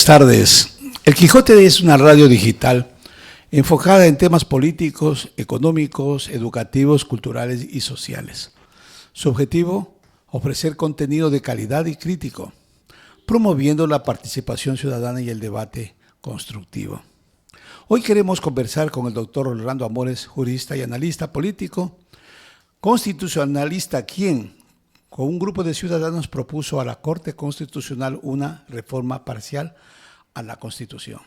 tardes. El Quijote es una radio digital enfocada en temas políticos, económicos, educativos, culturales y sociales. Su objetivo, ofrecer contenido de calidad y crítico, promoviendo la participación ciudadana y el debate constructivo. Hoy queremos conversar con el doctor Orlando Amores, jurista y analista político, constitucionalista, quien con un grupo de ciudadanos propuso a la Corte Constitucional una reforma parcial a la Constitución.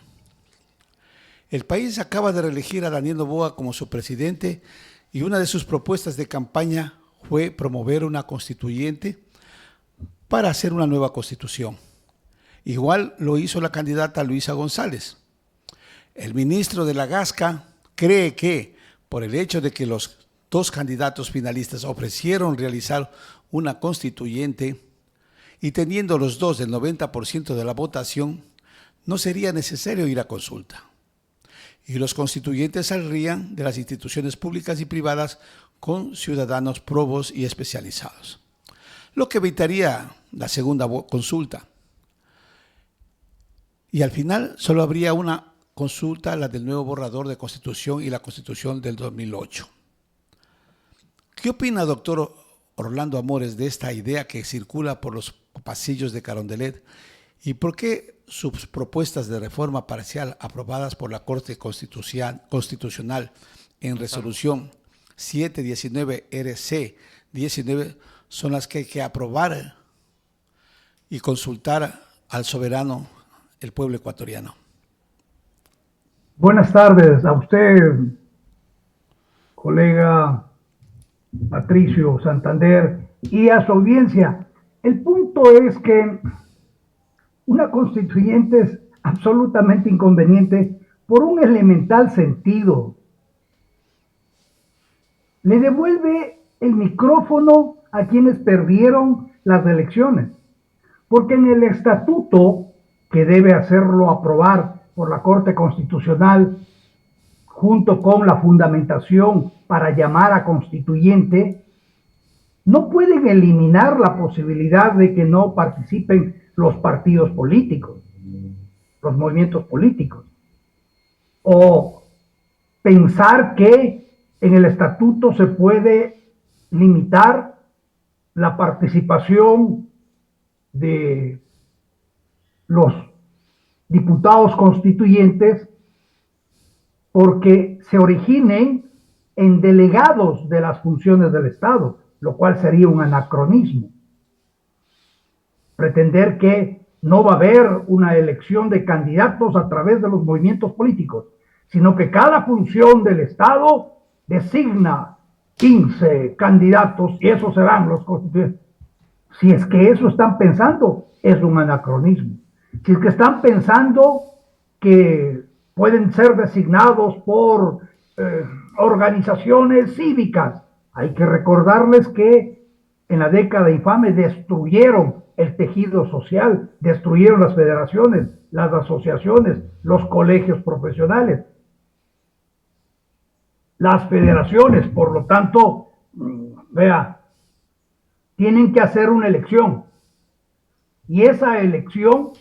El país acaba de reelegir a Daniel Noboa como su presidente y una de sus propuestas de campaña fue promover una constituyente para hacer una nueva constitución. Igual lo hizo la candidata Luisa González. El ministro de la Gasca cree que, por el hecho de que los dos candidatos finalistas ofrecieron realizar una constituyente y teniendo los dos el 90% de la votación, no sería necesario ir a consulta. Y los constituyentes saldrían de las instituciones públicas y privadas con ciudadanos probos y especializados, lo que evitaría la segunda consulta. Y al final solo habría una consulta, la del nuevo borrador de Constitución y la Constitución del 2008. ¿Qué opina, doctor Orlando Amores, de esta idea que circula por los pasillos de Carondelet y por qué sus propuestas de reforma parcial aprobadas por la Corte Constitucional en resolución 719 RC 19 son las que hay que aprobar y consultar al soberano, el pueblo ecuatoriano? Buenas tardes a usted, colega Patricio Santander, y a su audiencia. El punto es que una constituyente es absolutamente inconveniente por un elemental sentido. Le devuelve el micrófono a quienes perdieron las elecciones, porque en el estatuto, que debe hacerlo aprobar por la Corte Constitucional, junto con la fundamentación para llamar a constituyente, no pueden eliminar la posibilidad de que no participen los partidos políticos, los movimientos políticos, o pensar que en el estatuto se puede limitar la participación de los diputados constituyentes porque se originen en delegados de las funciones del Estado, lo cual sería un anacronismo. Pretender que no va a haber una elección de candidatos a través de los movimientos políticos, sino que cada función del Estado designa 15 candidatos y esos serán los constituyentes. Si es que eso están pensando, es un anacronismo. Si es que están pensando que pueden ser designados por organizaciones cívicas, hay que recordarles que en la década infame destruyeron el tejido social, destruyeron las federaciones, las asociaciones, los colegios profesionales. Las federaciones, por lo tanto, tienen que hacer una elección. Y esa elección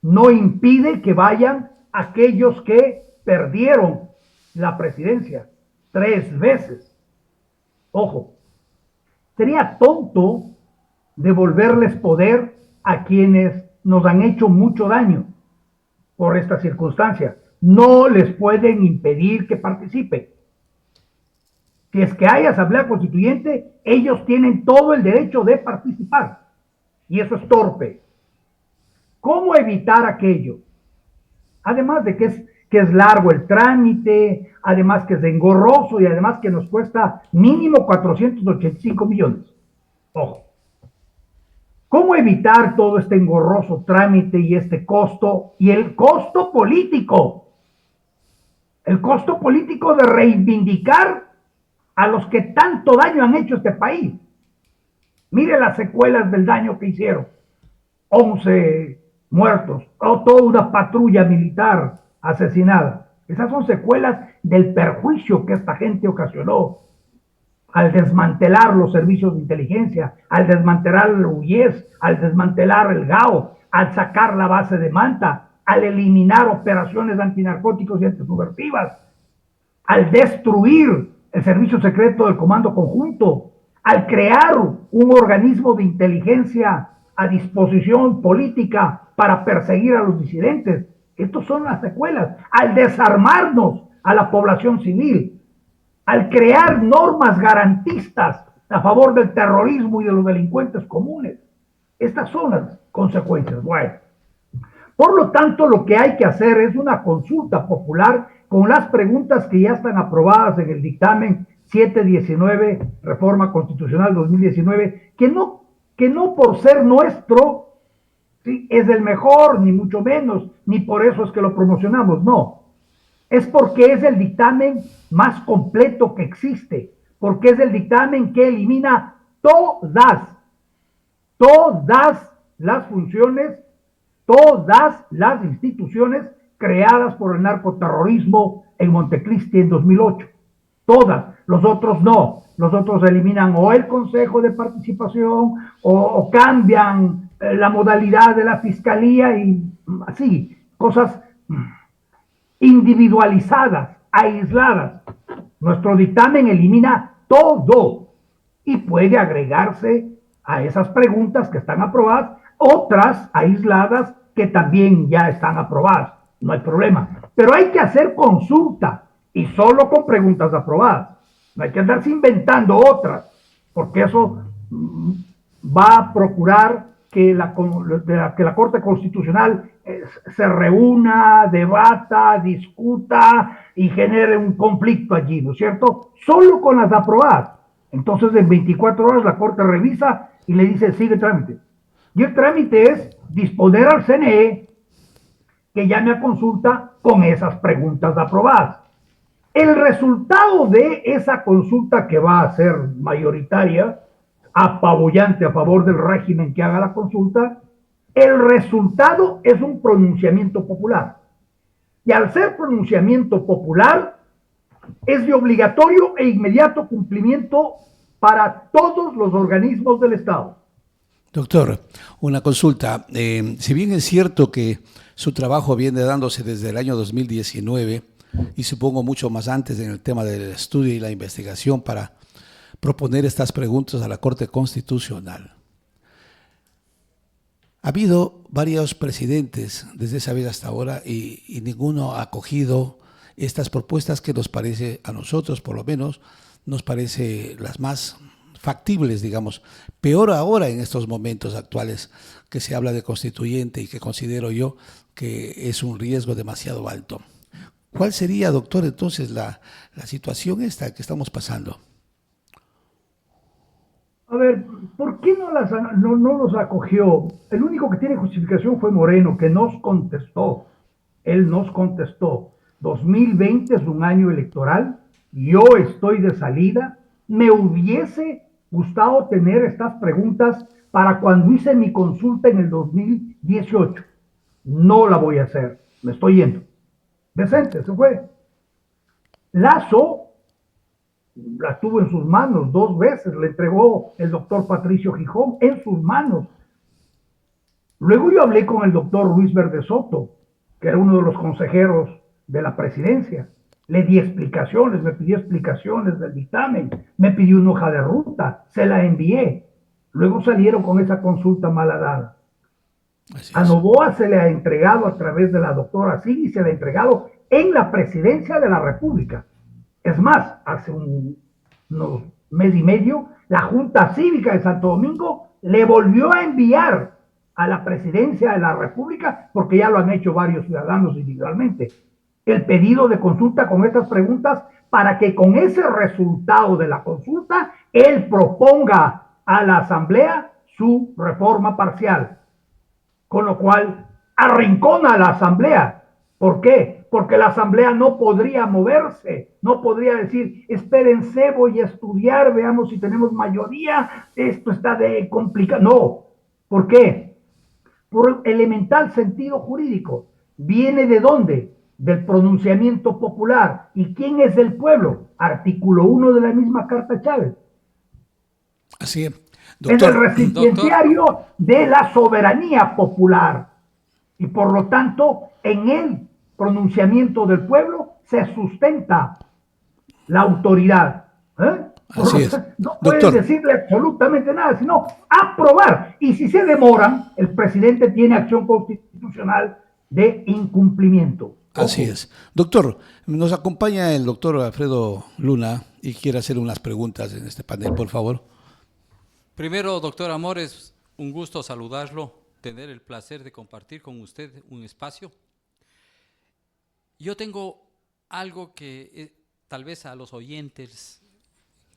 no impide que vayan aquellos que perdieron la presidencia 3 veces. Ojo, sería tonto devolverles poder a quienes nos han hecho mucho daño por esta circunstancia. No les pueden impedir que participen. Si es que hay asamblea constituyente, ellos tienen todo el derecho de participar. Y eso es torpe. ¿Cómo evitar aquello? Además de que es largo el trámite, además que es engorroso y además que nos cuesta mínimo 485 millones. Ojo. ¿Cómo evitar todo este engorroso trámite y este costo? Y el costo político. El costo político de reivindicar a los que tanto daño han hecho a este país. Mire las secuelas del daño que hicieron. 11 muertos, o toda una patrulla militar asesinada. Esas son secuelas del perjuicio que esta gente ocasionó al desmantelar los servicios de inteligencia, al desmantelar el UIES, al desmantelar el GAO, al sacar la base de Manta, al eliminar operaciones antinarcóticos y antisubversivas, al destruir el servicio secreto del Comando Conjunto, al crear un organismo de inteligencia a disposición política para perseguir a los disidentes. Estas son las secuelas. Al desarmarnos a la población civil, al crear normas garantistas a favor del terrorismo y de los delincuentes comunes. Estas son las consecuencias. Bueno, por lo tanto, lo que hay que hacer es una consulta popular con las preguntas que ya están aprobadas en el dictamen 719, Reforma Constitucional 2019, que no por ser nuestro, ¿sí?, es el mejor, ni mucho menos, ni por eso es que lo promocionamos, no. Es porque es el dictamen más completo que existe, porque es el dictamen que elimina todas las funciones, todas las instituciones creadas por el narcoterrorismo en Montecristi en 2008. Todas. Los otros no. Los otros eliminan o el Consejo de Participación o cambian la modalidad de la Fiscalía y así, cosas individualizadas, aisladas. Nuestro dictamen elimina todo y puede agregarse a esas preguntas que están aprobadas otras aisladas que también ya están aprobadas. No hay problema. Pero hay que hacer consulta y solo con preguntas aprobadas. No hay que andarse inventando otras, porque eso va a procurar que la Corte Constitucional se reúna, debata, discuta y genere un conflicto allí, ¿no es cierto? Solo con las aprobadas. Entonces, en 24 horas la Corte revisa y le dice, sigue trámite. Y el trámite es disponer al CNE que llame a consulta con esas preguntas aprobadas. El resultado de esa consulta, que va a ser mayoritaria, apabullante a favor del régimen que haga la consulta, el resultado es un pronunciamiento popular. Y al ser pronunciamiento popular, es de obligatorio e inmediato cumplimiento para todos los organismos del Estado. Doctor, una consulta. Si bien es cierto que su trabajo viene dándose desde el año 2019 y supongo mucho más antes en el tema del estudio y la investigación para proponer estas preguntas a la Corte Constitucional, ha habido varios presidentes desde esa vez hasta ahora y ninguno ha acogido estas propuestas que nos parece, a nosotros por lo menos, nos parece las más factibles, digamos. Peor ahora en estos momentos actuales que se habla de constituyente y que considero yo que es un riesgo demasiado alto. ¿Cuál sería, doctor, entonces la situación esta que estamos pasando? A ver, ¿por qué no los acogió? El único que tiene justificación fue Moreno, que nos contestó. Él nos contestó. 2020 es un año electoral, yo estoy de salida, me hubiese gustado tener estas preguntas para cuando hice mi consulta en el 2018. No la voy a hacer, me estoy yendo. Decente, se fue. Lazo la tuvo en sus manos 2 veces, le entregó el doctor Patricio Gijón en sus manos. Luego yo hablé con el doctor Luis Verde Soto, que era uno de los consejeros de la presidencia. Le di explicaciones, me pidió explicaciones del dictamen, me pidió una hoja de ruta, se la envié. Luego salieron con esa consulta malhadada. A Noboa se le ha entregado a través de la doctora Sigui, se le ha entregado en la presidencia de la República. Es más, hace unos mes y medio, la Junta Cívica de Santo Domingo le volvió a enviar a la presidencia de la República, porque ya lo han hecho varios ciudadanos individualmente, el pedido de consulta con estas preguntas para que con ese resultado de la consulta, él proponga a la Asamblea su reforma parcial. Con lo cual, arrincona a la Asamblea. ¿Por qué? Porque la Asamblea no podría moverse, no podría decir, espérense, voy a estudiar, veamos si tenemos mayoría, esto está de complicado. No. ¿Por qué? Por elemental sentido jurídico. ¿Viene de dónde? Del pronunciamiento popular. ¿Y quién es el pueblo? Artículo 1 de la misma Carta Chávez. Así es. Doctor, es el recipientario de la soberanía popular. Y por lo tanto, en el pronunciamiento del pueblo se sustenta la autoridad. Así es. No pueden Doctor, decirle absolutamente nada, sino aprobar. Y si se demoran, el presidente tiene acción constitucional de incumplimiento. así es. Doctor, nos acompaña el doctor Alfredo Luna y quiere hacer unas preguntas en este panel, por favor. Primero, doctor Amores, un gusto saludarlo, tener el placer de compartir con usted un espacio. Yo tengo algo que tal vez a los oyentes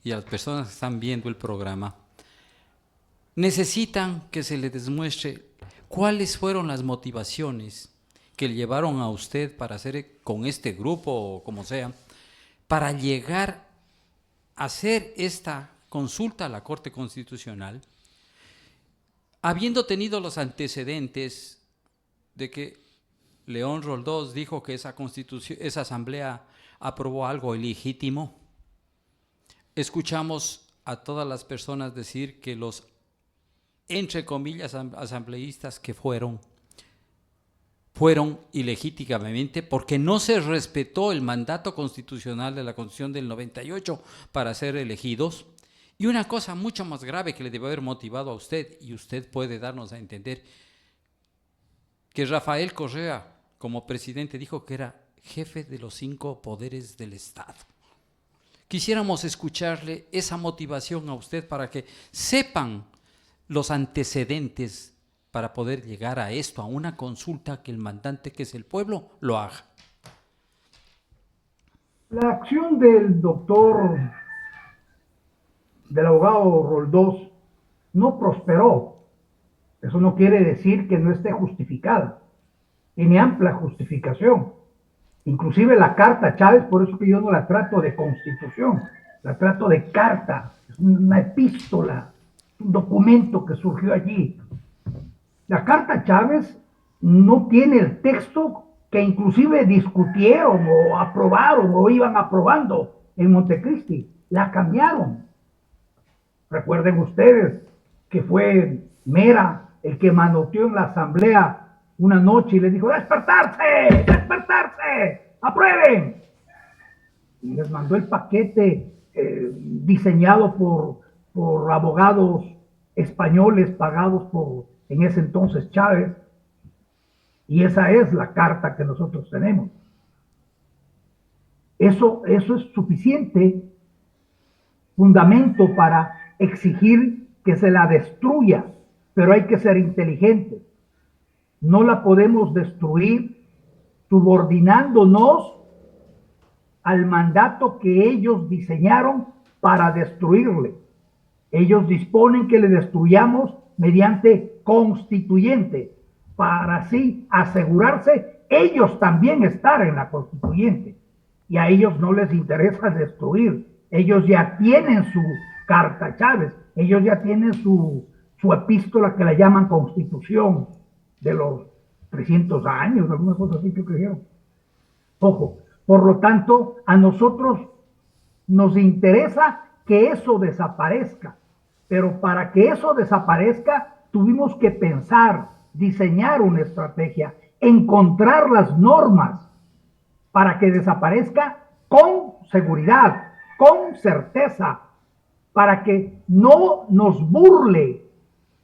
y a las personas que están viendo el programa necesitan que se les demuestre cuáles fueron las motivaciones que le llevaron a usted para hacer con este grupo o como sea, para llegar a hacer esta consulta a la Corte Constitucional, habiendo tenido los antecedentes de que León Roldós dijo que esa asamblea aprobó algo ilegítimo. Escuchamos a todas las personas decir que los, entre comillas, asambleístas que fueron ilegítimamente porque no se respetó el mandato constitucional de la Constitución del 98 para ser elegidos. Y una cosa mucho más grave que le debe haber motivado a usted, y usted puede darnos a entender, que Rafael Correa, como presidente, dijo que era jefe de los 5 poderes del Estado. Quisiéramos escucharle esa motivación a usted para que sepan los antecedentes para poder llegar a esto, a una consulta que el mandante, que es el pueblo, lo haga. La acción del abogado Roldós no prosperó. Eso no quiere decir que no esté justificada. Tiene amplia justificación. Inclusive la carta Chávez, por eso que yo no la trato de constitución, la trato de carta. Es una epístola, un documento que surgió allí. La carta Chávez no tiene el texto que inclusive discutieron o aprobaron o iban aprobando en Montecristi. La cambiaron. Recuerden ustedes que fue Mera el que manoteó en la asamblea una noche y les dijo: ¡despertarse! ¡despertarse! ¡aprueben! Y les mandó el paquete diseñado por abogados españoles pagados por, en ese entonces, Chávez. Y esa es la carta que nosotros tenemos. Eso es suficiente fundamento para exigir que se la destruya, pero hay que ser inteligente. No la podemos destruir subordinándonos al mandato que ellos diseñaron para destruirle. Ellos disponen que le destruyamos mediante constituyente, para así asegurarse ellos también estar en la constituyente. Y a ellos no les interesa destruir. Ellos ya tienen su carta Chávez, ellos ya tienen su epístola que la llaman Constitución de los 300 años, alguna cosa así que dijeron. Ojo, por lo tanto, a nosotros nos interesa que eso desaparezca, pero para que eso desaparezca tuvimos que pensar, diseñar una estrategia, encontrar las normas para que desaparezca con seguridad, con certeza, para que no nos burle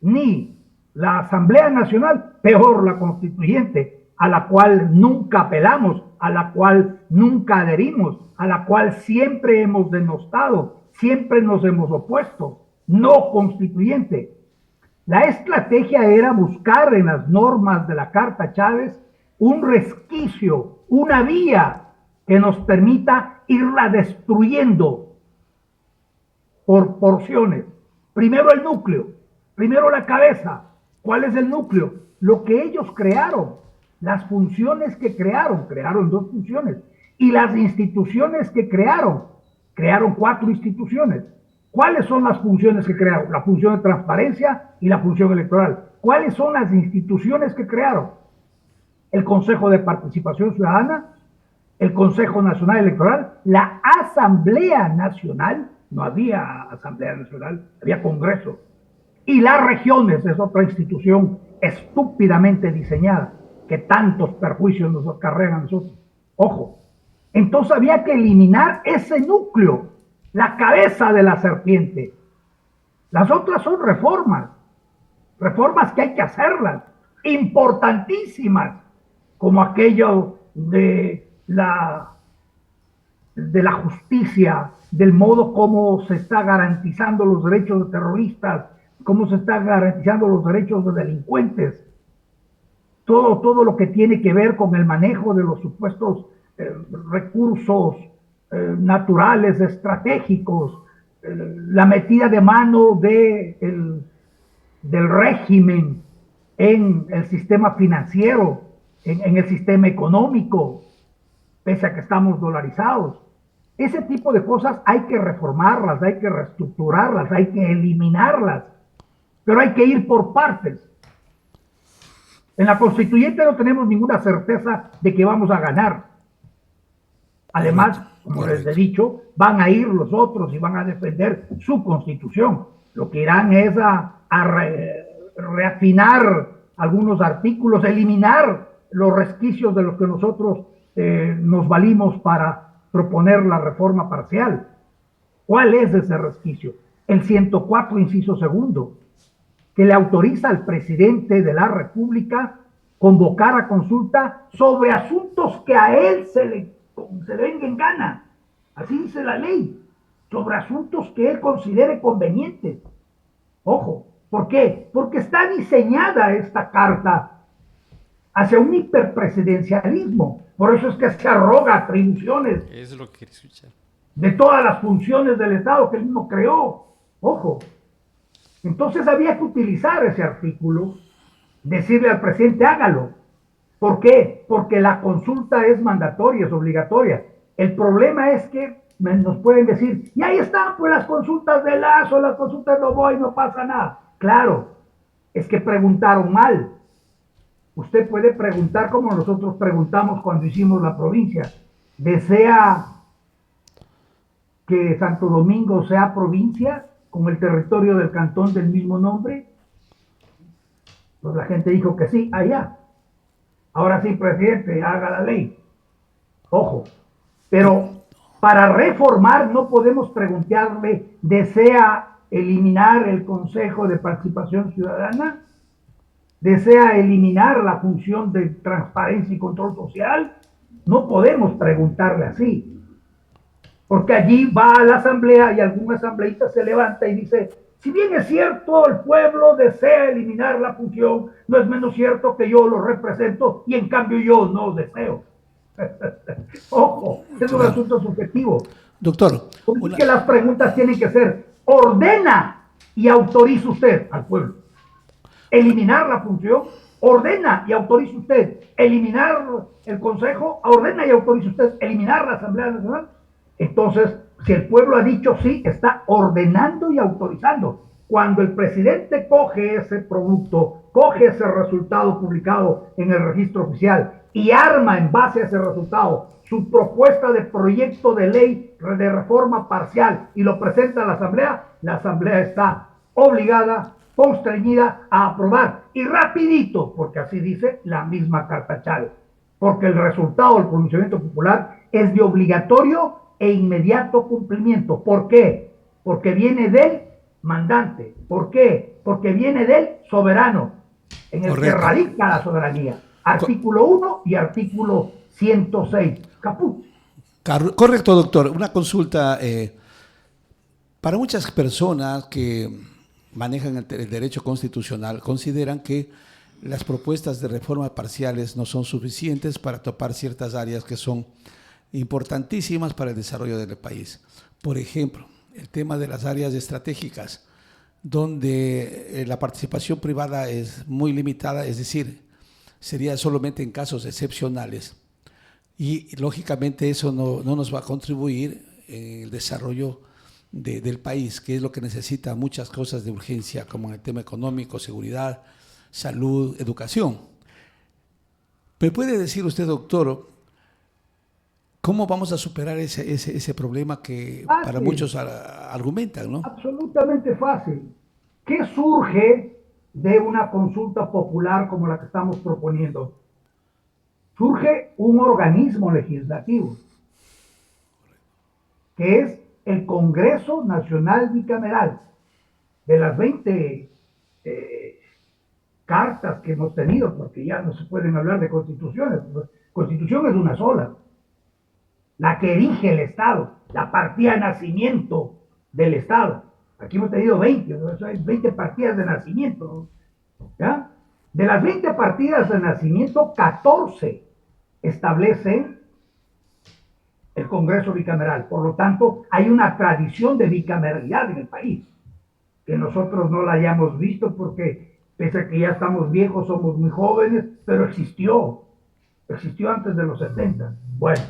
ni la Asamblea Nacional, peor la Constituyente, a la cual nunca apelamos, a la cual nunca adherimos, a la cual siempre hemos denostado, siempre nos hemos opuesto, no constituyente. La estrategia era buscar en las normas de la Carta Chávez un resquicio, una vía que nos permita irla destruyendo por porciones. Primero el núcleo, primero la cabeza. ¿Cuál es el núcleo? Lo que ellos crearon, las funciones que crearon 2 funciones, y las instituciones que crearon 4 instituciones. ¿Cuáles son las funciones que crearon? La función de transparencia y la función electoral. ¿Cuáles son las instituciones que crearon? El Consejo de Participación Ciudadana, el Consejo Nacional Electoral, la Asamblea Nacional. No había Asamblea Nacional, había Congreso. Y las regiones, es otra institución estúpidamente diseñada. que tantos perjuicios nos acarrean a nosotros. Ojo, entonces había que eliminar ese núcleo, la cabeza de la serpiente. Las otras son reformas que hay que hacerlas, importantísimas, como aquello de la justicia, del modo como se está garantizando los derechos de terroristas, cómo se están garantizando los derechos de delincuentes, todo lo que tiene que ver con el manejo de los supuestos recursos naturales, estratégicos, la metida de mano del régimen en el sistema financiero, en el sistema económico, pese a que estamos dolarizados. Ese tipo de cosas hay que reformarlas, hay que reestructurarlas, hay que eliminarlas, pero hay que ir por partes. En la constituyente no tenemos ninguna certeza de que vamos a ganar. Además, como les he dicho, van a ir los otros y van a defender su constitución. Lo que irán es a reafinar algunos artículos, eliminar los resquicios de los que nosotros nos valimos para proponer la reforma parcial. ¿Cuál es ese resquicio? El 104, inciso segundo, que le autoriza al presidente de la República convocar a consulta sobre asuntos que a él se le venga en gana. Así dice la ley, sobre asuntos que él considere convenientes. Ojo, ¿por qué? Porque está diseñada esta carta hacia un hiperpresidencialismo. Por eso es que se arroga atribuciones Es lo que quiere escuchar. de todas las funciones del Estado que él mismo creó. Ojo. Entonces había que utilizar ese artículo, decirle al presidente, hágalo. ¿Por qué? Porque la consulta es mandatoria, es obligatoria. El problema es que nos pueden decir, y ahí están pues las consultas de Lazo, las consultas de Novoa y no pasa nada. Claro, es que preguntaron mal. Usted puede preguntar como nosotros preguntamos cuando hicimos la provincia. ¿Desea que Santo Domingo sea provincia con el territorio del cantón del mismo nombre? Pues la gente dijo que sí, allá. Ahora sí, presidente, haga la ley. Ojo, pero para reformar no podemos preguntarle, ¿desea eliminar el Consejo de Participación Ciudadana? ¿Desea eliminar la función de transparencia y control social? No podemos preguntarle así, porque allí va a la asamblea y algún asambleísta se levanta y dice, si bien es cierto el pueblo desea eliminar la función, no es menos cierto que yo lo represento y en cambio yo no deseo. Ojo, es un asunto subjetivo. Doctor, Es que las preguntas tienen que ser, ¿ordena y autoriza usted al pueblo eliminar la función? ¿Ordena y autoriza usted eliminar el Consejo? ¿Ordena y autoriza usted eliminar la Asamblea Nacional? Entonces, si el pueblo ha dicho sí, está ordenando y autorizando. Cuando el presidente coge ese producto, coge ese resultado publicado en el registro oficial y arma en base a ese resultado su propuesta de proyecto de ley de reforma parcial y lo presenta a la asamblea está obligada, constreñida a aprobar y rapidito, porque así dice la misma Carta Chávez, porque el resultado del pronunciamiento popular es de obligatorio e inmediato cumplimiento. ¿Por qué? Porque viene del mandante. ¿Por qué? Porque viene del soberano, en el Correcto. Que radica la soberanía. Artículo 1 y artículo 106. Caput. Correcto, doctor. Una consulta. Para muchas personas que manejan el derecho constitucional, consideran que las propuestas de reforma parciales no son suficientes para topar ciertas áreas que son importantísimas para el desarrollo del país. Por ejemplo, el tema de las áreas estratégicas, donde la participación privada es muy limitada, es decir, sería solamente en casos excepcionales. Y lógicamente eso no nos va a contribuir en el desarrollo del país, que es lo que necesita muchas cosas de urgencia, como en el tema económico, seguridad, salud, educación. ¿Me puede decir usted, doctor, cómo vamos a superar ese problema que fácil. Para muchos argumentan, ¿no? Absolutamente fácil. ¿Qué surge de una consulta popular como la que estamos proponiendo? surge un organismo legislativo, que es el Congreso Nacional Bicameral. De las 20 cartas que hemos tenido, porque ya no se pueden hablar de constituciones, constitución es una sola, la que erige el Estado, la partida de nacimiento del Estado. Aquí hemos tenido 20, ¿no? Hay 20 partidas de nacimiento, ¿ya? De las 20 partidas de nacimiento, 14 establecen el Congreso bicameral. Por lo tanto, hay una tradición de bicameralidad en el país, que nosotros no la hayamos visto porque, pese a que ya estamos viejos, somos muy jóvenes, pero existió antes de los 70. Bueno,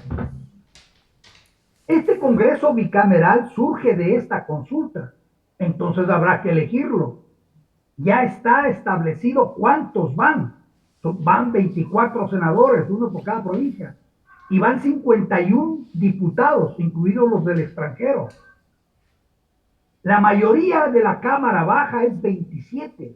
este Congreso bicameral surge de esta consulta, entonces habrá que elegirlo. Ya está establecido cuántos van. Van 24 senadores, uno por cada provincia, y van 51 diputados, incluidos los del extranjero. La mayoría de la Cámara Baja es 27.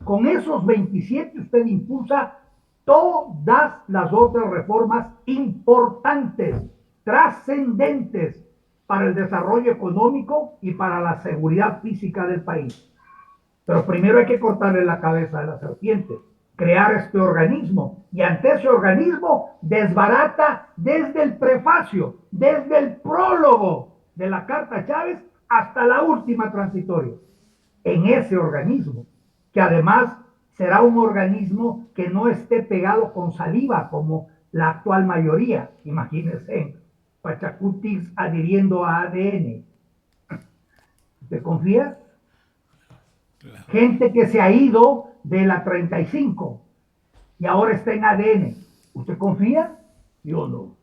Con esos 27 usted impulsa todas las otras reformas importantes, trascendentes para el desarrollo económico y para la seguridad física del país. Pero primero hay que cortarle la cabeza a la serpiente, crear este organismo, y ante ese organismo desbarata desde el prefacio, desde el prólogo de la Carta Chávez hasta la última transitoria. En ese organismo, que además será un organismo que no esté pegado con saliva como la actual mayoría. Imagínense, Pachacutis adhiriendo a ADN. ¿Usted confía? Claro. Gente que se ha ido de la 35 y ahora está en ADN. ¿Usted confía? Yo no.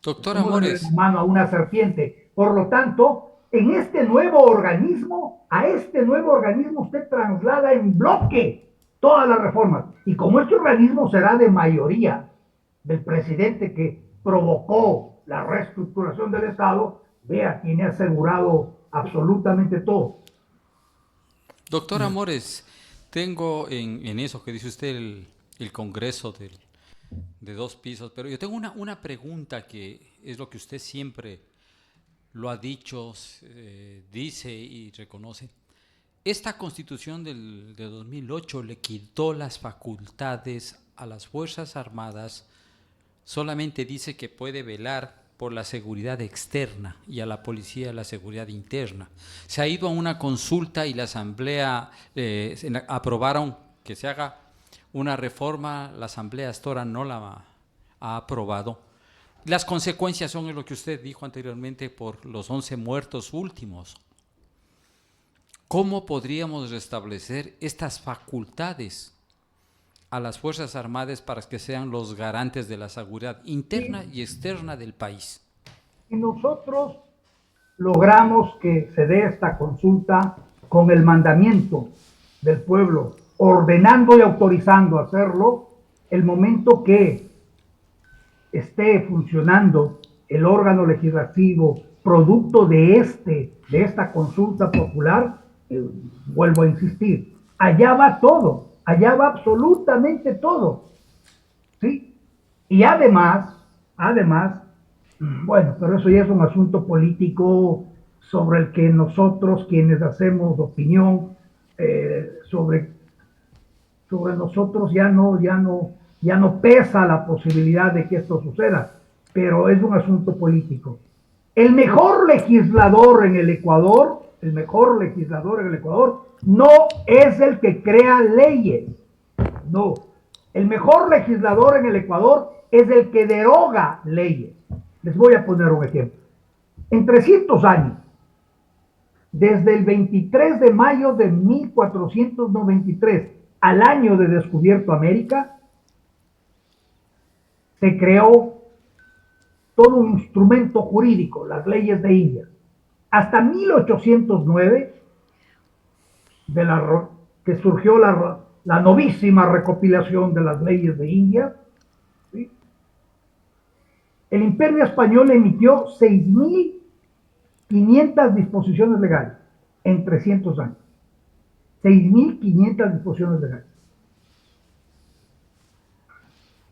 Doctor Amores. Mano a una serpiente. Por lo tanto, en este nuevo organismo, a este nuevo organismo usted traslada en bloque todas las reformas. Y como este organismo será de mayoría del presidente que provocó la reestructuración del Estado, vea, tiene asegurado absolutamente todo. Doctor Amores, tengo en eso que dice usted el Congreso de 2 pisos, pero yo tengo una pregunta que es lo que usted siempre lo ha dicho, dice y reconoce. Esta Constitución de 2008 le quitó las facultades a las Fuerzas Armadas, solamente dice que puede velar por la seguridad externa y a la policía la seguridad interna. Se ha ido a una consulta y la Asamblea aprobaron que se haga una reforma, la Asamblea hasta ahora no la ha aprobado. Las consecuencias son lo que usted dijo anteriormente por los 11 muertos últimos. ¿Cómo podríamos restablecer estas facultades a las Fuerzas Armadas para que sean los garantes de la seguridad interna y externa del país? Y nosotros logramos que se dé esta consulta con el mandamiento del pueblo, ordenando y autorizando hacerlo, el momento que esté funcionando el órgano legislativo producto de esta consulta popular, vuelvo a insistir, allá va todo, allá va absolutamente todo, ¿sí? Y además, bueno, pero eso ya es un asunto político sobre el que nosotros, quienes hacemos opinión, sobre nosotros ya no pesa la posibilidad de que esto suceda, pero es un asunto político. El mejor legislador en el Ecuador no es el que crea leyes, no. El mejor legislador en el Ecuador es el que deroga leyes. Les voy a poner un ejemplo. En 300 años, desde el 23 de mayo de 1493 al año de descubierto América, se creó todo un instrumento jurídico, las leyes de Indias. Hasta 1809, que surgió la novísima recopilación de las leyes de Indias, ¿sí? El Imperio Español emitió 6.500 disposiciones legales en 300 años. 6.500 disposiciones legales.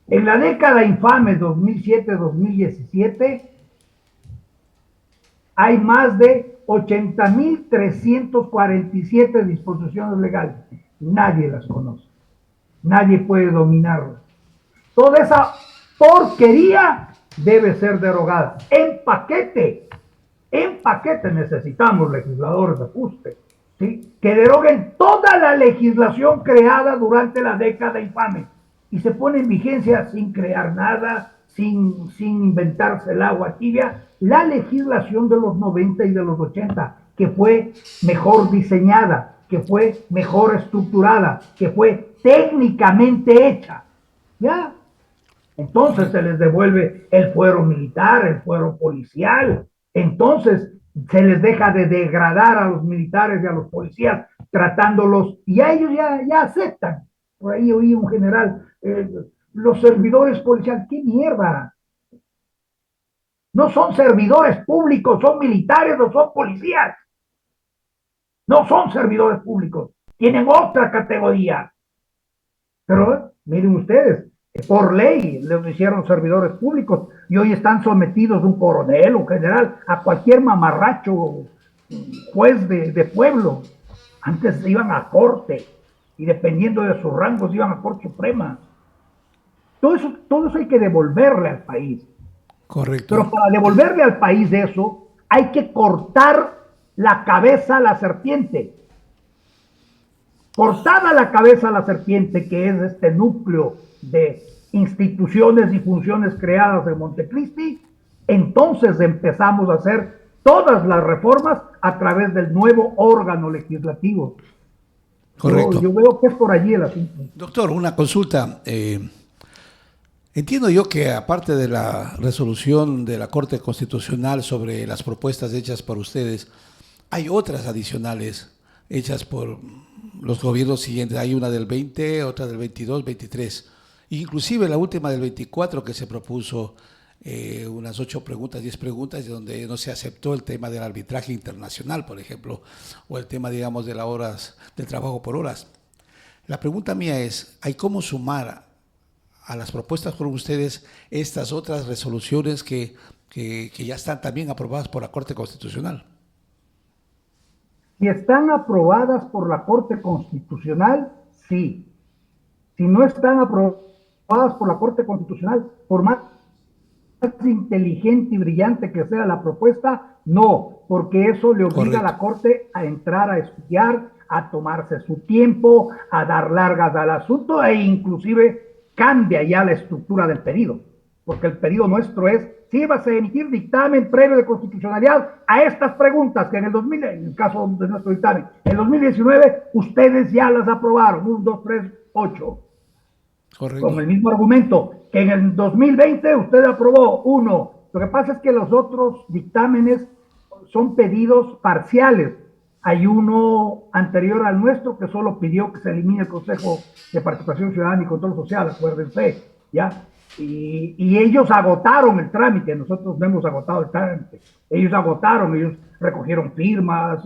En la década infame 2007-2017 hay más de 80.347 disposiciones legales. Nadie las conoce. Nadie puede dominarlas. Toda esa porquería debe ser derogada. En paquete necesitamos legisladores de ajuste, ¿sí? Que deroguen toda la legislación creada durante la década infame y se pone en vigencia sin crear nada, sin inventarse el agua tibia, la legislación de los 90 y de los 80, que fue mejor diseñada, que fue mejor estructurada, que fue técnicamente hecha. ¿Ya? Entonces se les devuelve el fuero militar, el fuero policial. Entonces se les deja de degradar a los militares y a los policías, tratándolos, y a ellos ya aceptan. Por ahí oí un general, los servidores policiales, ¡qué mierda! No son servidores públicos, son militares o son policías. No son servidores públicos, tienen otra categoría. Pero miren ustedes, por ley les hicieron servidores públicos y hoy están sometidos un coronel, un general, a cualquier mamarracho juez de pueblo. Antes iban a corte y dependiendo de sus rangos iban a Corte Suprema. Todo eso hay que devolverle al país. Correcto. Pero para devolverle al país eso, hay que cortar la cabeza a la serpiente. Cortada la cabeza a la serpiente, que es este núcleo de instituciones y funciones creadas en Montecristi, entonces empezamos a hacer todas las reformas a través del nuevo órgano legislativo. Correcto. Yo veo que es por allí el asunto. Doctor, una consulta. Entiendo yo que aparte de la resolución de la Corte Constitucional sobre las propuestas hechas por ustedes, hay otras adicionales hechas por los gobiernos siguientes. Hay una del 20, otra del 22, 23. Inclusive la última del 24 que se propuso unas 8 preguntas, 10 preguntas, donde no se aceptó el tema del arbitraje internacional, por ejemplo, o el tema, digamos, de las horas, del trabajo por horas. La pregunta mía es, ¿hay cómo sumar a las propuestas por ustedes estas otras resoluciones que ya están también aprobadas por la Corte Constitucional? Si están aprobadas por la Corte Constitucional, sí. Si no están aprobadas por la Corte Constitucional, por más inteligente y brillante que sea la propuesta, no, porque eso le obliga a la Corte a entrar a estudiar, a tomarse su tiempo, a dar largas al asunto e inclusive cambia ya la estructura del pedido, porque el pedido nuestro es: sí, vas a emitir dictamen previo de constitucionalidad a estas preguntas que en el caso de nuestro dictamen, en el 2019 ustedes ya las aprobaron, 1, 2, 3, 8. Correcto. Con el mismo argumento que en el 2020 usted aprobó 1. Lo que pasa es que los otros dictámenes son pedidos parciales. Hay uno anterior al nuestro que solo pidió que se elimine el Consejo de Participación Ciudadana y Control Social, acuérdense, ¿ya? Y ellos agotaron el trámite, nosotros no hemos agotado el trámite. Ellos agotaron, ellos recogieron firmas,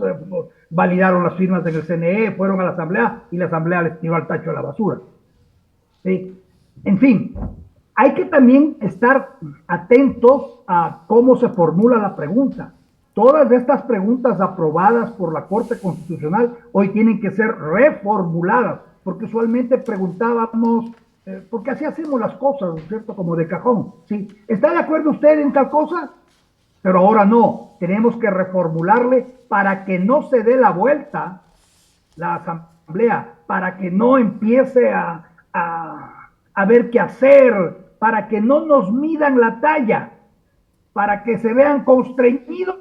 validaron las firmas en el CNE, fueron a la Asamblea y la Asamblea les tiró al tacho de la basura. ¿Sí? En fin, hay que también estar atentos a cómo se formula la pregunta. Todas estas preguntas aprobadas por la Corte Constitucional hoy tienen que ser reformuladas, porque usualmente preguntábamos, porque así hacemos las cosas, ¿cierto? Como de cajón, ¿sí? ¿Está de acuerdo usted en tal cosa? Pero ahora no, tenemos que reformularle para que no se dé la vuelta la Asamblea, para que no empiece a ver qué hacer, para que no nos midan la talla, para que se vean constreñidos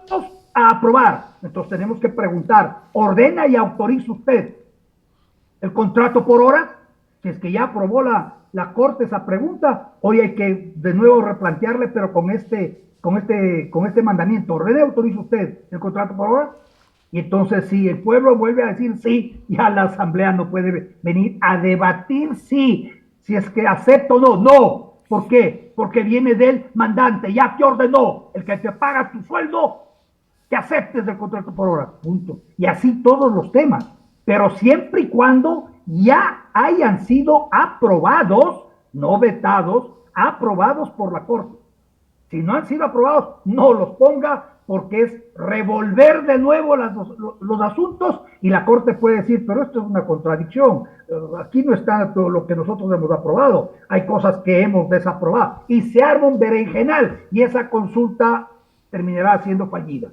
a aprobar. Entonces tenemos que preguntar: ¿ordena y autoriza usted el contrato por hora? Si es que ya aprobó la Corte esa pregunta, hoy hay que de nuevo replantearle, pero con este mandamiento: ¿ordena y autoriza usted el contrato por hora? Y entonces, si el pueblo vuelve a decir sí, ya la Asamblea no puede venir a debatir si es que acepta o no. No. ¿Por qué? Porque viene del mandante, ya te ordenó, el que te paga tu sueldo, que aceptes el contrato por hora. Punto. Y así todos los temas. Pero siempre y cuando ya hayan sido aprobados no vetados, aprobados por la Corte. Si no han sido aprobados, no los ponga, porque es revolver de nuevo los asuntos, y la Corte puede decir, pero esto es una contradicción, aquí no está todo lo que nosotros hemos aprobado, hay cosas que hemos desaprobado, y se arma un berenjenal, y esa consulta terminará siendo fallida.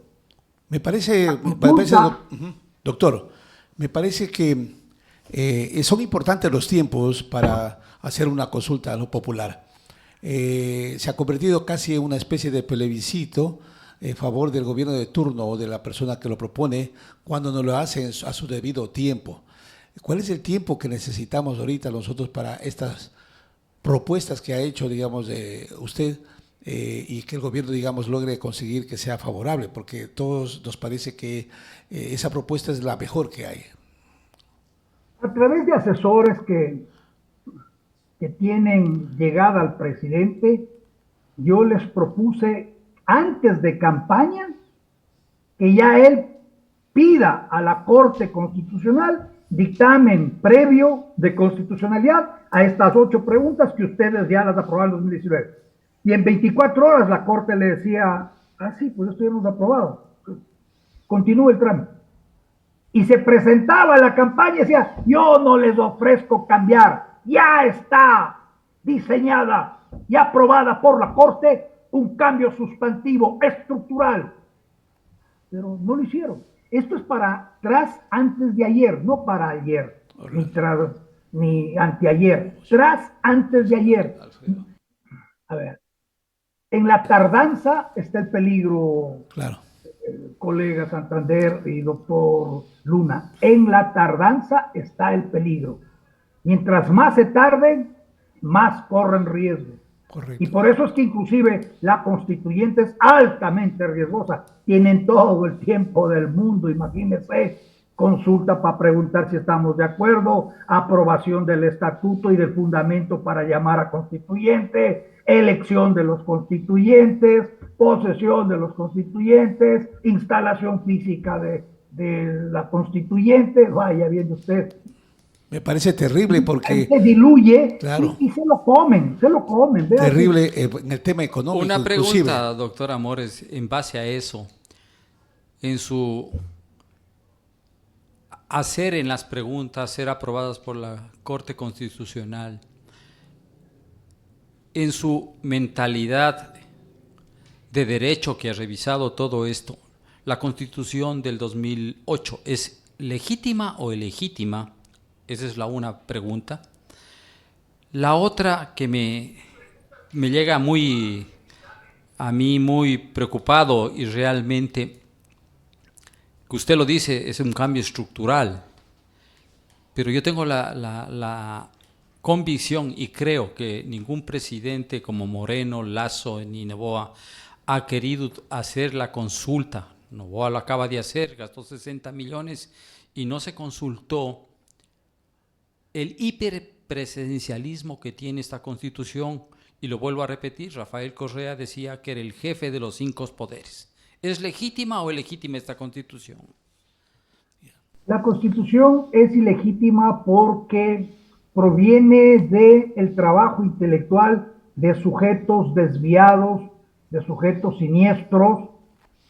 Me parece, doctor, me parece que son importantes los tiempos para hacer una consulta no popular. Se ha convertido casi en una especie de plebiscito en favor del gobierno de turno o de la persona que lo propone, cuando no lo hacen a su debido tiempo. ¿Cuál es el tiempo que necesitamos ahorita nosotros para estas propuestas que ha hecho, digamos, usted y que el gobierno, digamos, logre conseguir que sea favorable? Porque a todos nos parece que esa propuesta es la mejor que hay. A través de asesores que tienen llegada al presidente, yo les propuse antes de campaña que ya él pida a la Corte Constitucional dictamen previo de constitucionalidad a estas 8 preguntas que ustedes ya las aprobaron en 2019. Y en 24 horas la Corte le decía, sí, pues esto ya hemos aprobado, continúe el trámite. Y se presentaba a la campaña y decía, yo no les ofrezco cambiar, ya está diseñada y aprobada por la Corte un cambio sustantivo, estructural. Pero no lo hicieron. Esto es para antes de ayer, no para ayer, ni anteayer. Antes de ayer. A ver, en la tardanza está el peligro, claro. Colega Santander y doctor Luna. En la tardanza está el peligro. Mientras más se tarden, más corren riesgo. Correcto. Y por eso es que inclusive la constituyente es altamente riesgosa. Tienen todo el tiempo del mundo, imagínense, consulta para preguntar si estamos de acuerdo, aprobación del estatuto y del fundamento para llamar a constituyente, elección de los constituyentes, posesión de los constituyentes, instalación física de la constituyente. Vaya viendo usted. Me parece terrible porque se diluye, claro, y se lo comen. Terrible en el tema económico. Una pregunta, inclusive. Doctor Amores, en base a eso, en su hacer en las preguntas, ser aprobadas por la Corte Constitucional, en su mentalidad de derecho que ha revisado todo esto, ¿la Constitución del 2008 es legítima o ilegítima? Esa es una pregunta. La otra que me llega a mí muy preocupado, y realmente, que usted lo dice, es un cambio estructural, pero yo tengo la convicción y creo que ningún presidente como Moreno, Lasso ni Noboa ha querido hacer la consulta. Noboa lo acaba de hacer, gastó 60 millones y no se consultó el hiperpresidencialismo que tiene esta Constitución. Y lo vuelvo a repetir, Rafael Correa decía que era el jefe de los 5 poderes. ¿Es legítima o ilegítima esta Constitución? La Constitución es ilegítima porque proviene del trabajo intelectual de sujetos desviados, de sujetos siniestros.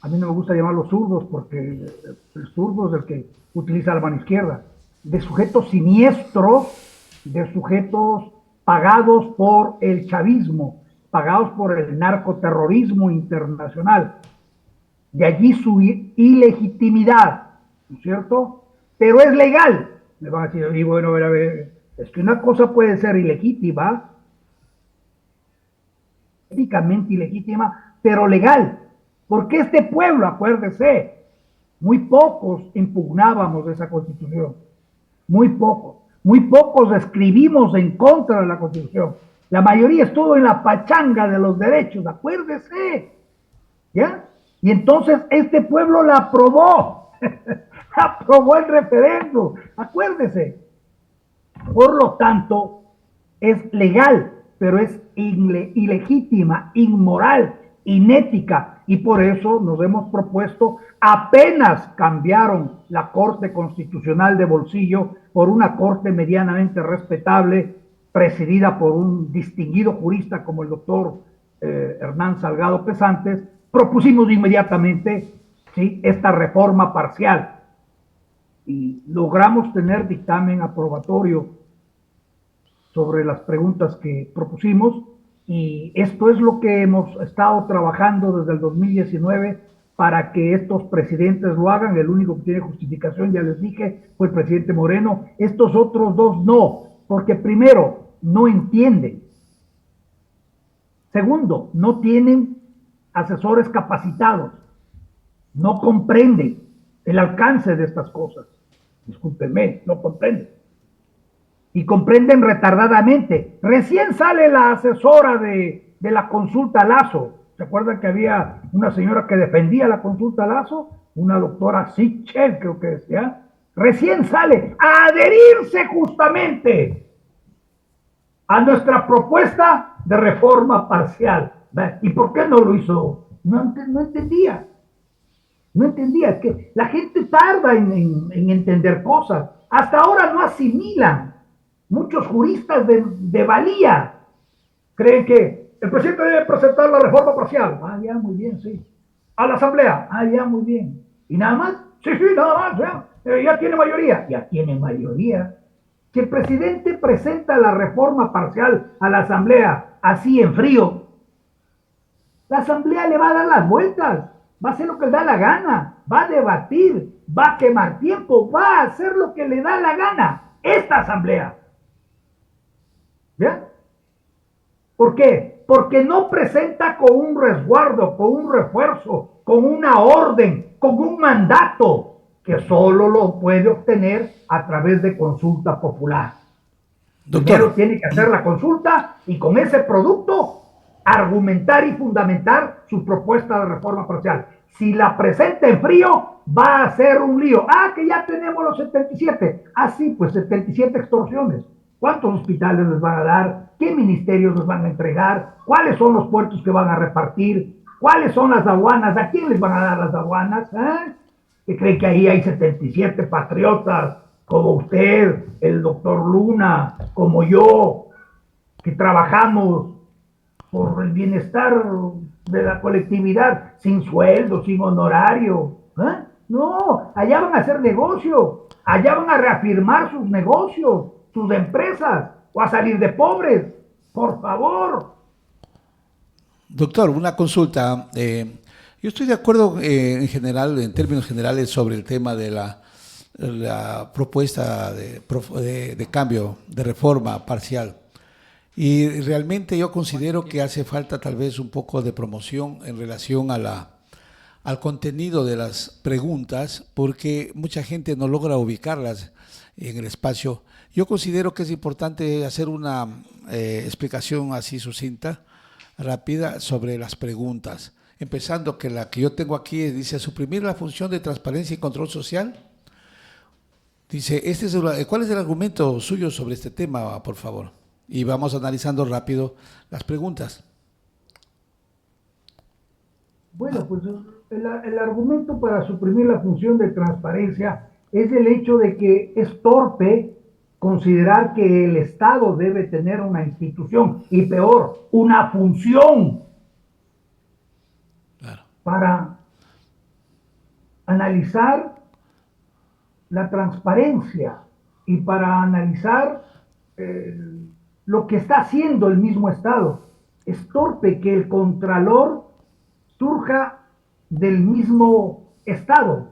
A mí no me gusta llamarlos zurdos porque el zurdo es el que utiliza la mano izquierda. De sujetos siniestros, de sujetos pagados por el chavismo, pagados por el narcoterrorismo internacional. De allí su ilegitimidad, ¿no es cierto? Pero es legal. Me van a decir, y bueno, a ver, es que una cosa puede ser ilegítima, éticamente ilegítima, pero legal. Porque este pueblo, acuérdese, muy pocos impugnábamos esa Constitución. Muy pocos escribimos en contra de la Constitución. La mayoría estuvo en la pachanga de los derechos, acuérdese, ¿ya? Y entonces este pueblo la aprobó, aprobó el referéndum, acuérdese. Por lo tanto, es legal, pero es ilegítima, inmoral, inética, y por eso nos hemos propuesto, apenas cambiaron la Corte Constitucional de bolsillo por una corte medianamente respetable, presidida por un distinguido jurista como el doctor Hernán Salgado Pesantes, propusimos inmediatamente, ¿sí?, esta reforma parcial y logramos tener dictamen aprobatorio sobre las preguntas que propusimos, y esto es lo que hemos estado trabajando desde el 2019 para que estos presidentes lo hagan. El único que tiene justificación, ya les dije, fue el presidente Moreno. Estos otros dos no, porque primero, no entienden. Segundo, no tienen asesores capacitados, no comprenden el alcance de estas cosas. Discúlpenme, no comprenden. Y comprenden retardadamente. Recién sale la asesora de la consulta Lazo. ¿Se acuerdan que había una señora que defendía la consulta Lazo? Una doctora Sichel, creo que decía. Recién sale a adherirse justamente a nuestra propuesta de reforma parcial. ¿Y por qué no lo hizo? No entendía. No entendía. Es que la gente tarda en entender cosas. Hasta ahora no asimilan. Muchos juristas de valía creen que el presidente debe presentar la reforma parcial. Ah, ya, muy bien, sí. A la asamblea. Ah, ya, muy bien. ¿Y nada más? Sí, nada más, ya tiene mayoría. Ya tiene mayoría. Si el presidente presenta la reforma parcial a la asamblea así en frío, la asamblea le va a dar las vueltas, va a hacer lo que le da la gana, va a debatir, va a quemar tiempo, va a hacer lo que le da la gana. Esta asamblea. ¿Ya? ¿Por qué? Porque no presenta con un resguardo, con un refuerzo, con una orden, con un mandato que solo lo puede obtener a través de consulta popular. Doctor. Primero tiene que hacer la consulta y con ese producto argumentar y fundamentar su propuesta de reforma parcial. Si la presenta en frío, va a ser un lío. Ah, que ya tenemos los 77. Ah, sí, pues 77 extorsiones. ¿Cuántos hospitales les van a dar? ¿Qué ministerios les van a entregar? ¿Cuáles son los puertos que van a repartir? ¿Cuáles son las aduanas? ¿A quién les van a dar las aduanas? ¿Que cree que ahí hay 77 patriotas como usted, el doctor Luna, como yo, que trabajamos por el bienestar de la colectividad, sin sueldo, sin honorario? No, allá van a hacer negocio, allá van a reafirmar sus negocios, sus empresas, o a salir de pobres. Por favor. Doctor, una consulta. Yo estoy de acuerdo en general, en términos generales, sobre el tema de la propuesta de cambio, de reforma parcial. Y realmente yo considero que hace falta tal vez un poco de promoción en relación al contenido de las preguntas, porque mucha gente no logra ubicarlas en el espacio. Yo considero que es importante hacer una explicación así sucinta, rápida, sobre las preguntas. Empezando que la que yo tengo aquí dice: suprimir la función de transparencia y control social. Dice, ¿cuál es el argumento suyo sobre este tema, por favor? Y vamos analizando rápido las preguntas. Bueno, pues el argumento para suprimir la función de transparencia es el hecho de que es torpe considerar que el Estado debe tener una institución, y peor, una función, claro, para analizar la transparencia y para analizar lo que está haciendo el mismo Estado. Es torpe que el Contralor surja del mismo Estado,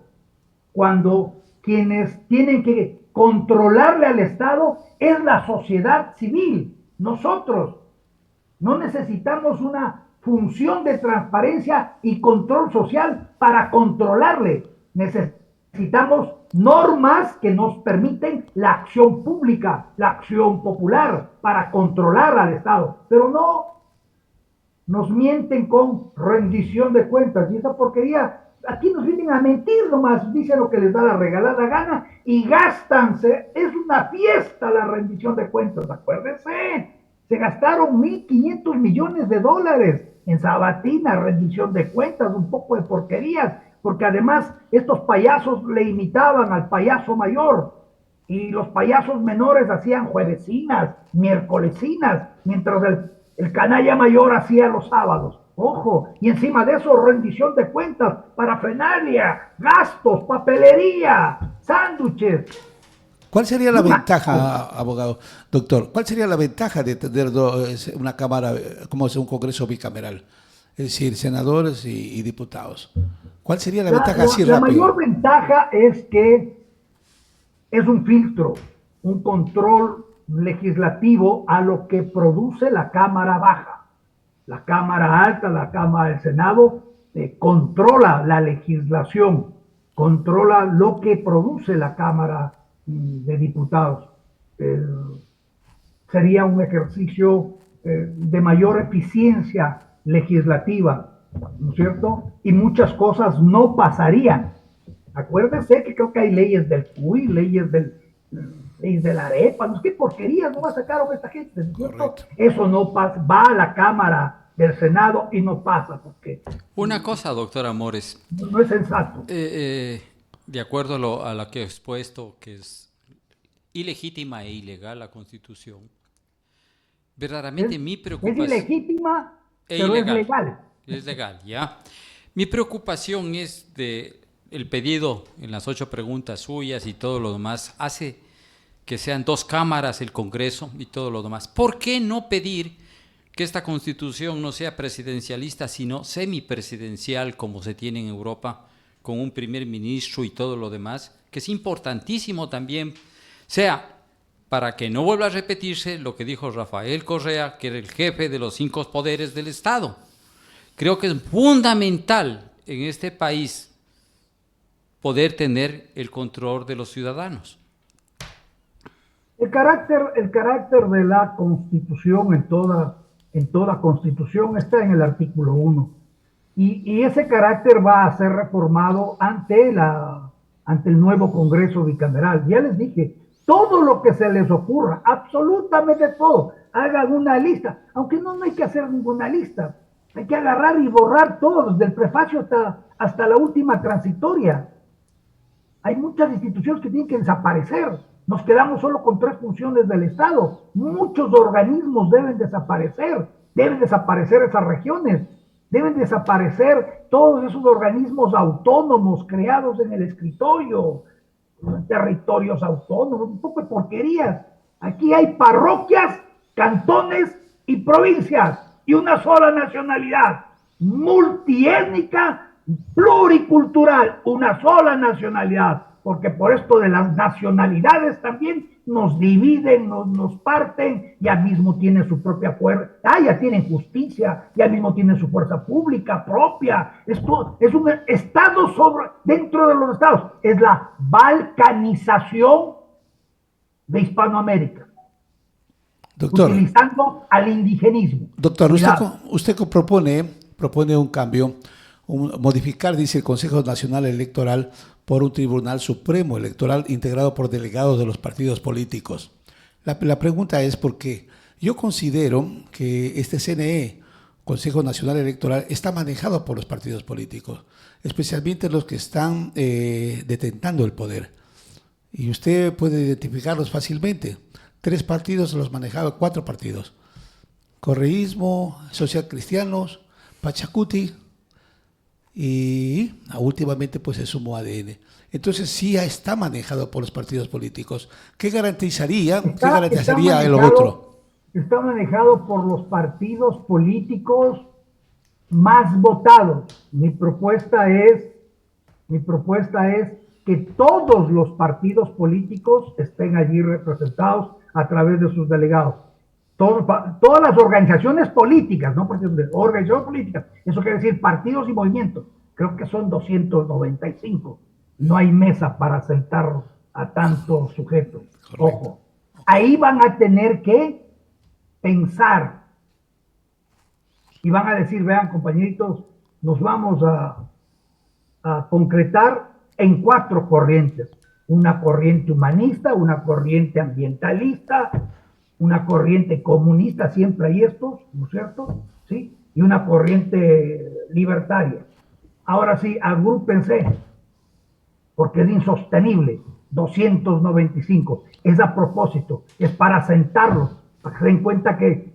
cuando quienes tienen que controlarle al Estado es la sociedad civil, nosotros. No necesitamos una función de transparencia y control social para controlarle. Necesitamos normas que nos permiten la acción pública, la acción popular para controlar al Estado. Pero no, nos mienten con rendición de cuentas, y esa porquería. Aquí nos vienen a mentir nomás, dicen lo que les da la regalada gana y gástanse. Es una fiesta la rendición de cuentas, acuérdense. Se gastaron $1,500 millones en sabatina, rendición de cuentas, un poco de porquerías, porque además estos payasos le imitaban al payaso mayor. y los payasos menores hacían juevesinas, miércolesinas, mientras el canalla mayor hacía los sábados. Ojo, y encima de eso rendición de cuentas, parafernalia, gastos, papelería, sándwiches. ¿Cuál sería la ventaja, abogado, doctor? ¿Cuál sería la ventaja de tener una cámara, como es un congreso bicameral? Es decir, senadores y diputados. ¿Cuál sería la ventaja así La rápido? mayor ventaja es que es un filtro, un control legislativo a lo que produce la Cámara Baja. La Cámara Alta, la Cámara del Senado, controla la legislación, controla lo que produce la Cámara de Diputados. Sería un ejercicio de mayor eficiencia legislativa, ¿no es cierto? Y muchas cosas no pasarían. Acuérdese que creo que hay leyes del CUI, leyes de la arepa, no sé qué porquerías no va a sacar esta gente, ¿no es cierto? Eso no pasa, va a la Cámara del Senado y no pasa, porque Una cosa, doctor Amores, no es sensato. de acuerdo a lo que he expuesto, que es ilegítima e ilegal la Constitución, verdaderamente mi Es preocupación... ilegítima, pero es legal. Es legal, ¿ya? Mi preocupación es de el pedido en las 8 preguntas suyas y todo lo demás, hace que sean 2 cámaras el Congreso y todo lo demás. ¿Por qué no pedir que esta Constitución no sea presidencialista, sino semipresidencial, como se tiene en Europa, con un primer ministro y todo lo demás, que es importantísimo también, sea para que no vuelva a repetirse lo que dijo Rafael Correa, que era el jefe de los 5 poderes del Estado? Creo que es fundamental en este país poder tener el control de los ciudadanos. El carácter de la Constitución en toda Constitución está en el artículo 1. Y ese carácter va a ser reformado ante el nuevo Congreso bicameral. Ya les dije, todo lo que se les ocurra, absolutamente todo, hagan una lista, aunque no hay que hacer ninguna lista, hay que agarrar y borrar todo, desde el prefacio hasta la última transitoria. Hay muchas instituciones que tienen que desaparecer. Nos quedamos solo con 3 funciones del Estado. Muchos organismos deben desaparecer esas regiones, deben desaparecer todos esos organismos autónomos creados en el escritorio, territorios autónomos, un poco de porquerías. Aquí hay parroquias, cantones y provincias, y una sola nacionalidad, multiétnica, pluricultural, una sola nacionalidad, porque por esto de las nacionalidades también nos dividen, nos parten, ya mismo tienen su propia fuerza, ya tienen justicia, ya mismo tienen su fuerza pública propia. Esto es un estado dentro de los estados, es la balcanización de Hispanoamérica. Doctor, utilizando al indigenismo. Doctor, usted propone un cambio, modificar, dice el Consejo Nacional Electoral, por un Tribunal Supremo Electoral integrado por delegados de los partidos políticos. La pregunta es por qué. Yo considero que este CNE, Consejo Nacional Electoral, está manejado por los partidos políticos, especialmente los que están detentando el poder. Y usted puede identificarlos fácilmente. 3 partidos los manejaba, 4 partidos. Correísmo, Social Cristianos, Pachacuti y últimamente pues se sumó ADN. Entonces sí está manejado por los partidos políticos. ¿Qué garantizaría el otro? Está manejado por los partidos políticos más votados. Mi propuesta es que todos los partidos políticos estén allí representados a través de sus delegados. Todas las organizaciones políticas, ¿no? Porque organizaciones políticas, eso quiere decir partidos y movimientos, creo que son 295. No hay mesa para sentar a tantos sujetos. Correcto. Ojo, ahí van a tener que pensar y van a decir, vean compañeritos, nos vamos a concretar en 4 corrientes. Una corriente humanista, una corriente ambientalista, una corriente comunista, siempre hay estos, ¿no es cierto? ¿Sí? Y una corriente libertaria. Ahora sí, agrúpense, porque es insostenible. 295. Es a propósito, es para sentarlos, para que se den cuenta que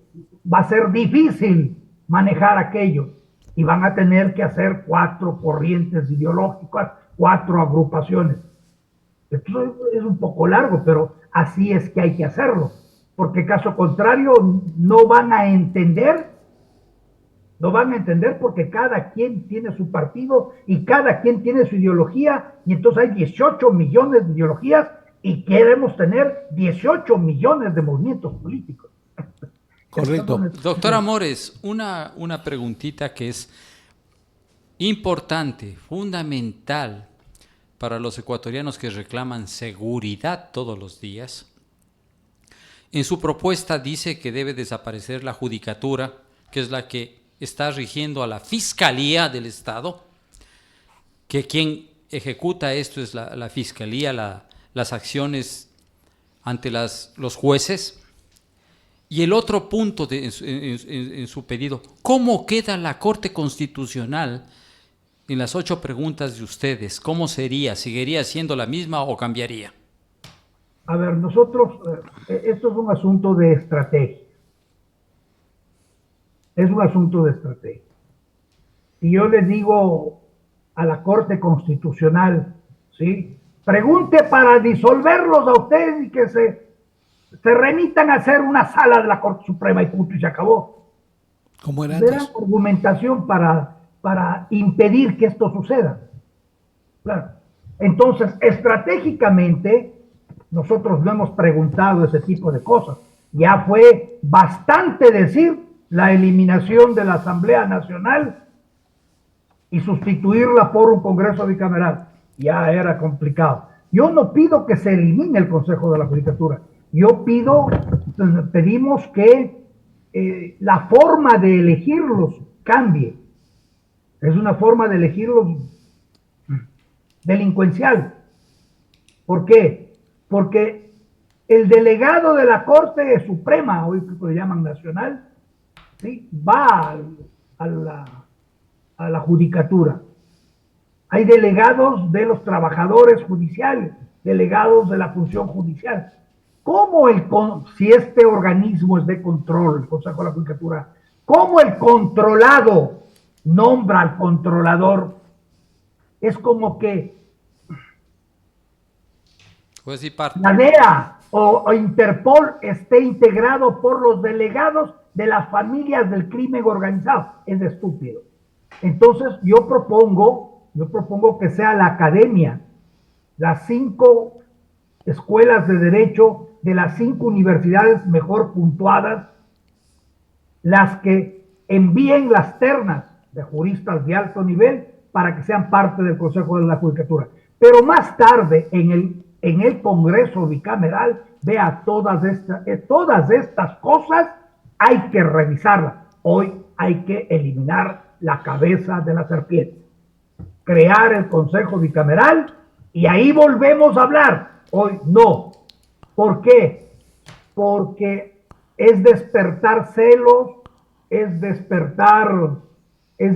va a ser difícil manejar aquello y van a tener que hacer 4 corrientes ideológicas, 4 agrupaciones. Esto es un poco largo, pero así es que hay que hacerlo, porque caso contrario no van a entender porque cada quien tiene su partido y cada quien tiene su ideología, y entonces hay 18 millones de ideologías y queremos tener 18 millones de movimientos políticos. Correcto. Doctor Amores, una preguntita que es importante, fundamental para los ecuatorianos que reclaman seguridad todos los días. En su propuesta dice que debe desaparecer la judicatura, que es la que está rigiendo a la Fiscalía del Estado, que quien ejecuta esto es la Fiscalía, las acciones ante los jueces. Y el otro punto en su pedido, ¿cómo queda la Corte Constitucional en las 8 preguntas de ustedes? ¿Cómo sería? ¿Seguiría siendo la misma o cambiaría? A ver, nosotros, esto es un asunto de estrategia. Es un asunto de estrategia. Si yo les digo a la Corte Constitucional, ¿sí? Pregunte para disolverlos a ustedes y que se remitan a hacer una sala de la Corte Suprema y punto, y se acabó. ¿Cómo era Verán antes? argumentación para impedir que esto suceda. Claro. Entonces, estratégicamente, nosotros no hemos preguntado ese tipo de cosas. Ya fue bastante decir la eliminación de la Asamblea Nacional y sustituirla por un Congreso bicameral. Ya era complicado. Yo no pido que se elimine el Consejo de la Judicatura. Pedimos que la forma de elegirlos cambie. Es una forma de elegirlos delincuencial. ¿Por qué? Porque el delegado de la Corte Suprema, hoy lo llaman nacional, ¿sí? Va a la judicatura. Hay delegados de los trabajadores judiciales, delegados de la función judicial. ¿Cómo si este organismo es de control, el Consejo de la Judicatura, cómo el controlado nombra al controlador? Es como que Pues sí, parte. la DEA o Interpol esté integrado por los delegados de las familias del crimen organizado. Es estúpido. Entonces yo propongo que sea la academia, las 5 escuelas de derecho de las 5 universidades mejor puntuadas, las que envíen las ternas de juristas de alto nivel para que sean parte del Consejo de la Judicatura. Pero más tarde, en el Congreso bicameral, vea todas estas cosas, hay que revisarlas. Hoy hay que eliminar la cabeza de la serpiente, crear el Consejo bicameral y ahí volvemos a hablar. Hoy no. ¿Por qué? Porque es despertar celos, es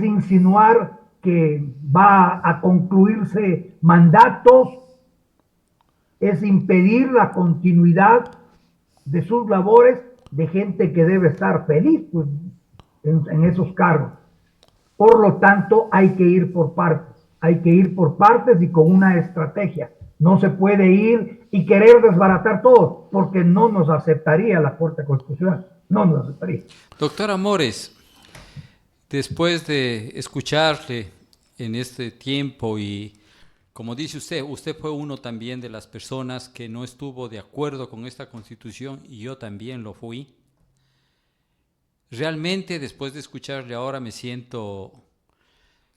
insinuar que va a concluirse mandatos, es impedir la continuidad de sus labores de gente que debe estar feliz pues, en esos cargos. Por lo tanto, hay que ir por partes y con una estrategia. No se puede ir y querer desbaratar todo, porque no nos aceptaría la Corte Constitucional, no nos aceptaría. Doctor Amores, después de escucharle en este tiempo y como dice usted fue uno también de las personas que no estuvo de acuerdo con esta Constitución y yo también lo fui. Realmente después de escucharle ahora me siento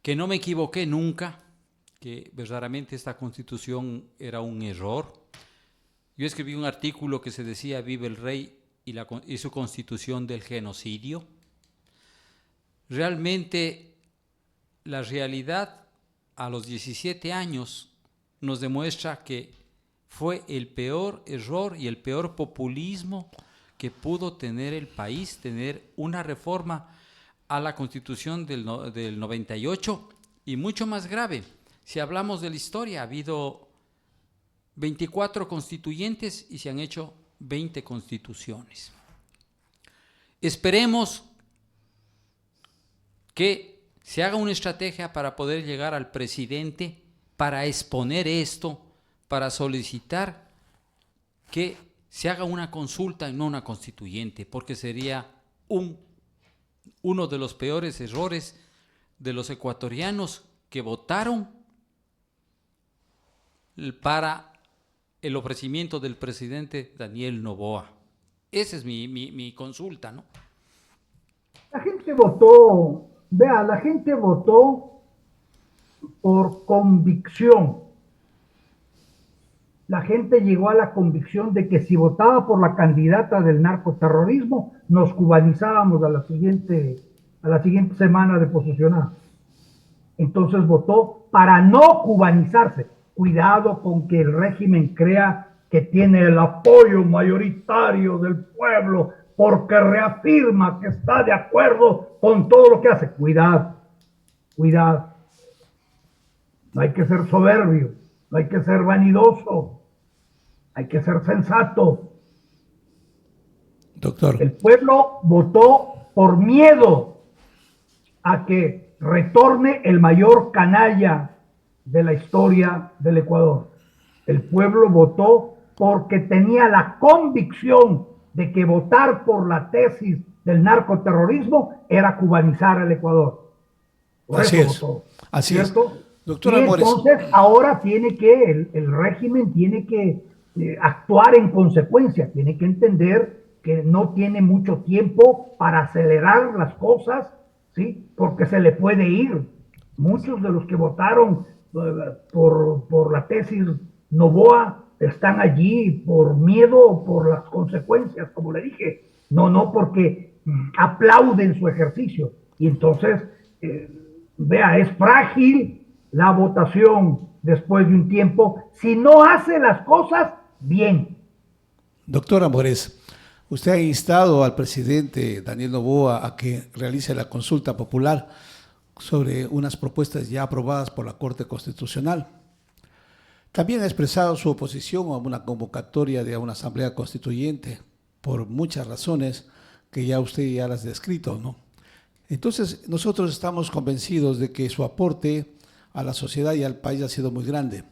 que no me equivoqué nunca, que verdaderamente esta Constitución era un error. Yo escribí un artículo que se decía Vive el Rey y su Constitución del genocidio. Realmente la realidad a los 17 años nos demuestra que fue el peor error y el peor populismo que pudo tener el país, tener una reforma a la Constitución del 98 y mucho más grave. Si hablamos de la historia, ha habido 24 constituyentes y se han hecho 20 constituciones. Esperemos que se haga una estrategia para poder llegar al presidente, para exponer esto, para solicitar que se haga una consulta y no una constituyente, porque sería uno de los peores errores de los ecuatorianos que votaron para el ofrecimiento del presidente Daniel Noboa. Esa es mi consulta, ¿no? La gente votó, vea, la gente votó por convicción. La gente llegó a la convicción de que si votaba por la candidata del narcoterrorismo, nos cubanizábamos a la siguiente semana de posesionar. Entonces votó para no cubanizarse. Cuidado con que el régimen crea que tiene el apoyo mayoritario del pueblo porque reafirma que está de acuerdo con todo lo que hace. Cuidado, cuidado. No hay que ser soberbio, no hay que ser vanidoso, hay que ser sensato. Doctor. El pueblo votó por miedo a que retorne el mayor canalla de la historia del Ecuador. El pueblo votó porque tenía la convicción de que votar por la tesis del narcoterrorismo era cubanizar al Ecuador. Por así eso es, votó, así ¿cierto? es. Doctor y Amores. Entonces ahora tiene que, el régimen tiene que actuar en consecuencia, tiene que entender que no tiene mucho tiempo para acelerar las cosas, ¿sí? Porque se le puede ir. Muchos de los que votaron por la tesis Noboa están allí por miedo o por las consecuencias, como le dije, no porque aplauden su ejercicio. Y entonces, vea, es frágil la votación después de un tiempo si no hace las cosas bien. Doctor Amores, usted ha instado al presidente Daniel Noboa a que realice la consulta popular sobre unas propuestas ya aprobadas por la Corte Constitucional. También ha expresado su oposición a una convocatoria de una asamblea constituyente por muchas razones que ya usted ya las ha descrito, ¿no? Entonces, nosotros estamos convencidos de que su aporte a la sociedad y al país ha sido muy grande.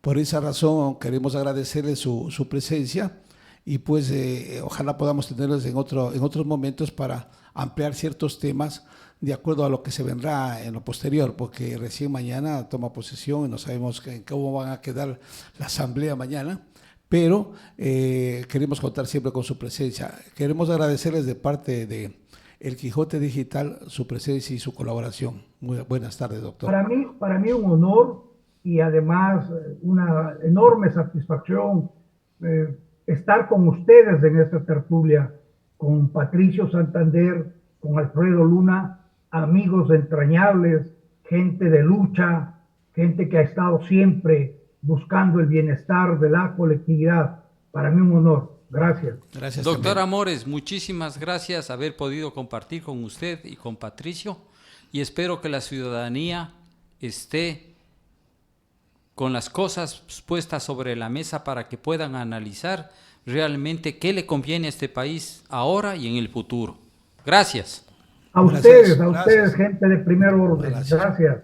Por esa razón, queremos agradecerle su presencia y pues ojalá podamos tenerlos en otros momentos para ampliar ciertos temas de acuerdo a lo que se vendrá en lo posterior, porque recién mañana toma posesión y no sabemos cómo van a quedar la asamblea mañana, pero queremos contar siempre con su presencia. Queremos agradecerles de parte de El Quijote Digital su presencia y su colaboración. Muy buenas tardes, doctor. Para mí un honor y además una enorme satisfacción estar con ustedes en esta tertulia, con Patricio Santander, con Alfredo Luna, amigos entrañables, gente de lucha, gente que ha estado siempre buscando el bienestar de la colectividad. Para mí un honor. Gracias. Gracias. Doctor También. Amores, muchísimas gracias haber podido compartir con usted y con Patricio y espero que la ciudadanía esté con las cosas puestas sobre la mesa para que puedan analizar realmente qué le conviene a este país ahora y en el futuro. Gracias. A ustedes, gente de primer orden. Gracias.